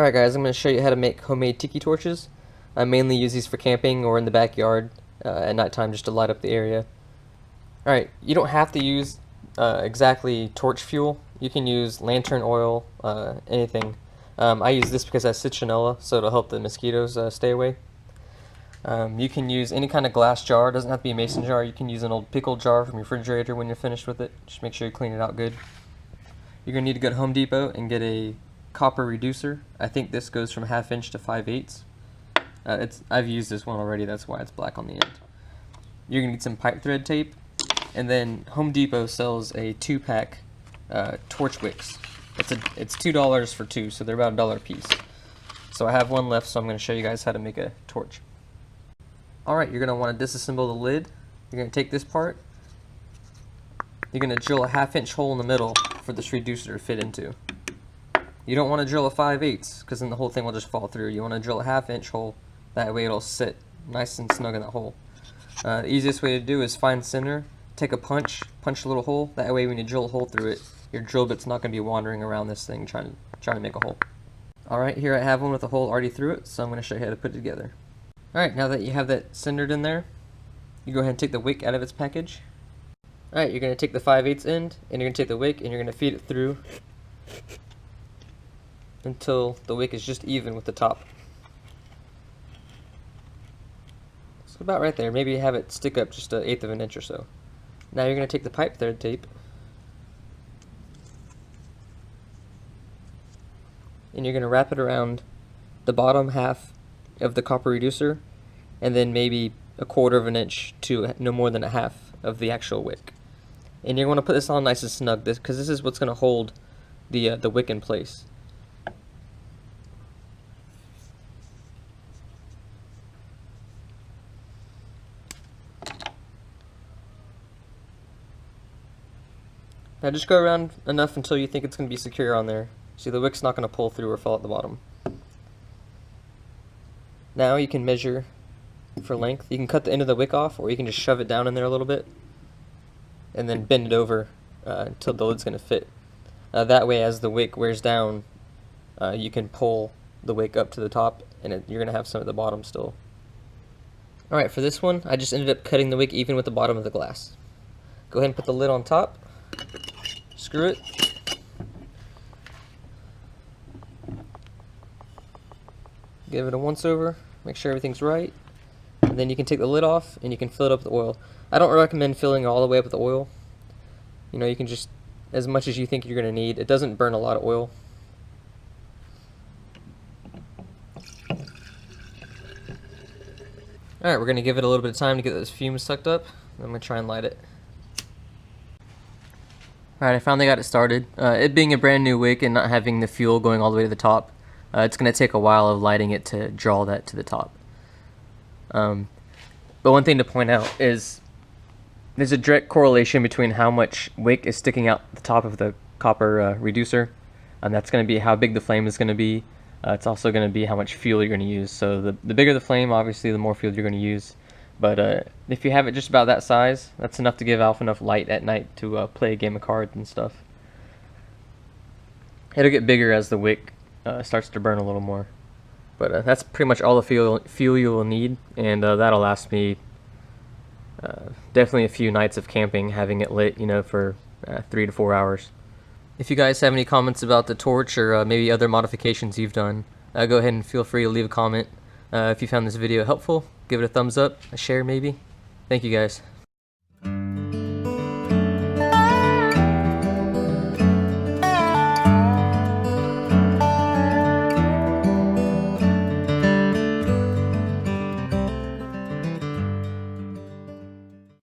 Alright guys, I'm going to show you how to make homemade tiki torches. I mainly use these for camping or in the backyard at nighttime just to light up the area. Alright, you don't have to use exactly torch fuel. You can use lantern oil, anything. I use this because it has citronella, so it'll help the mosquitoes stay away. You can use any kind of glass jar. It doesn't have to be a mason jar. You can use an old pickle jar from your refrigerator when you're finished with it. Just make sure you clean it out good. You're going to need to go to Home Depot and get a copper reducer. I think this goes from 1/2 inch to 5/8. I've used this one already, that's why it's black on the end. You're going to need some pipe thread tape, and then Home Depot sells a 2-pack torch wicks. It's $2 for 2, so they're about $1 a piece. So I have one left, so I'm going to show you guys how to make a torch. Alright, you're going to want to disassemble the lid. You're going to take this part. You're going to drill a 1/2 inch hole in the middle for this reducer to fit into. You don't want to drill a 5/8 because then the whole thing will just fall through. You want to drill a 1/2 inch hole, that way it'll sit nice and snug in that hole. The easiest way to do is find center, take a punch a little hole, that way when you drill a hole through it, your drill bit's not going to be wandering around this thing trying to make a hole. Alright, here I have one with a hole already through it, so I'm going to show you how to put it together. Alright, now that you have that centered in there, you go ahead and take the wick out of its package. Alright, you're going to take the 5/8 end, and you're going to take the wick, and you're going to feed it through until the wick is just even with the top. So about right there, maybe have it stick up just 1/8 of an inch or so. Now you're going to take the pipe thread tape and you're going to wrap it around the bottom half of the copper reducer, and then maybe 1/4 of an inch to no more than 1/2 of the actual wick. And you're going to put this on nice and snug, because this is what's going to hold the wick in place. Now just go around enough until you think it's going to be secure on there. See, the wick's not going to pull through or fall at the bottom. Now you can measure for length. You can cut the end of the wick off, or you can just shove it down in there a little bit and then bend it over until the lid's going to fit. That way, as the wick wears down, you can pull the wick up to the top, and you're going to have some at the bottom still. Alright, for this one, I just ended up cutting the wick even with the bottom of the glass. Go ahead and put the lid on top. Screw it. Give it a once over, make sure everything's right, and then you can take the lid off and you can fill it up with oil. I don't recommend filling it all the way up with oil. You know, you can just, as much as you think you're going to need. It doesn't burn a lot of oil. Alright, we're going to give it a little bit of time to get those fumes sucked up. I'm going to try and light it. Alright, I finally got it started. It being a brand new wick and not having the fuel going all the way to the top, it's going to take a while of lighting it to draw that to the top. But one thing to point out is there's a direct correlation between how much wick is sticking out the top of the copper reducer, and that's going to be how big the flame is going to be. It's also going to be how much fuel you're going to use. So the bigger the flame, obviously, the more fuel you're going to use. But if you have it just about that size, that's enough to give Alpha enough light at night to play a game of cards and stuff. It'll get bigger as the wick starts to burn a little more. But that's pretty much all the fuel you will need, and that'll last me definitely a few nights of camping, having it lit, you know, for 3 to 4 hours. If you guys have any comments about the torch or maybe other modifications you've done, go ahead and feel free to leave a comment. If you found this video helpful, give it a thumbs up, a share maybe. Thank you guys.